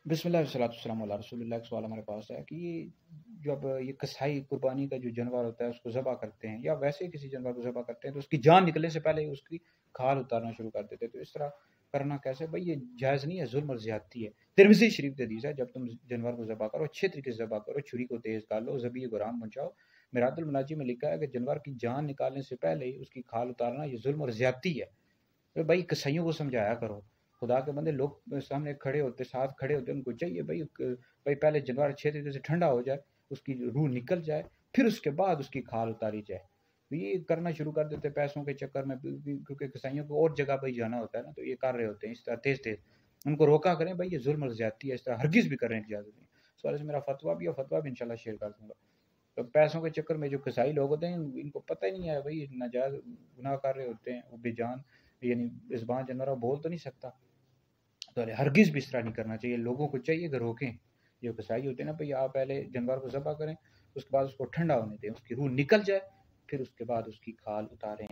بسم اللہ والصلاۃ والسلام علی رسول اللہ۔ ایک سوال ہمارے پاس ہے کہ جب یہ کسائی قربانی کا جو جانور ہوتا ہے اس کو ذبح کرتے ہیں یا ویسے کسی جانور کو ذبح کرتے ہیں تو اس کی جان نکلنے سے پہلے ہی اس کی کھال اتارنا شروع کر دیتے ہیں، تو اس طرح کرنا کیسے بھائی؟ یہ جائز نہیں ہے، ظلم اور زیادتی ہے۔ ترمذی شریف کی حدیث ہے، جب تم جانور کو ذبح کرو اچھے طریقے سے ذبح کرو، چھری کو تیز کر لو، ذبیح غرام پہنچاؤ۔ میرات المناجی میں لکھا ہے کہ جانور کی جان نکالنے سے پہلے ہی اس کی کھال اتارنا یہ ظلم اور زیادتی ہے۔ تو بھائی کسائیوں کو سمجھایا کرو، خدا کے بندے لوگ سامنے کھڑے ہوتے، ساتھ کھڑے ہوتے، ان کو چاہیے بھائی پہلے جانور اچھے طریقے سے ٹھنڈا ہو جائے، اس کی روح نکل جائے، پھر اس کے بعد اس کی کھال اتاری جائے۔ تو یہ کرنا شروع کر دیتے پیسوں کے چکر میں، کیونکہ کسائیوں کو اور جگہ پہ جانا ہوتا ہے نا، تو یہ کر رہے ہوتے ہیں اس طرح تیز تیز۔ ان کو روکا کریں بھائی، یہ ظلم اور زیادتی ہے، اس طرح ہرگز بھی کرنے کی اجازت نہیں۔ سوال سے میرا فتویٰ بھی ہے، فتویٰ بھی انشاءاللہ شیئر کر دوں گا۔ تو پیسوں کے چکر میں جو کسائی لوگ ہوتے ہیں ان کو پتہ ہی نہیں ہے بھائی ناجائز گناہ کر رہے ہوتے ہیں، وہ بے جان یعنی زبان جانورہ بول تو نہیں سکتا، تو ہرگز بھی اس طرح نہیں کرنا چاہیے۔ لوگوں کو چاہیے کہ روکیں، جو کسائی ہوتے ہیں نا بھائی، آپ پہلے جانور کو ذبح کریں، اس کے بعد اس کو ٹھنڈا ہونے دیں، اس کی روح نکل جائے، پھر اس کے بعد اس کی کھال اتاریں۔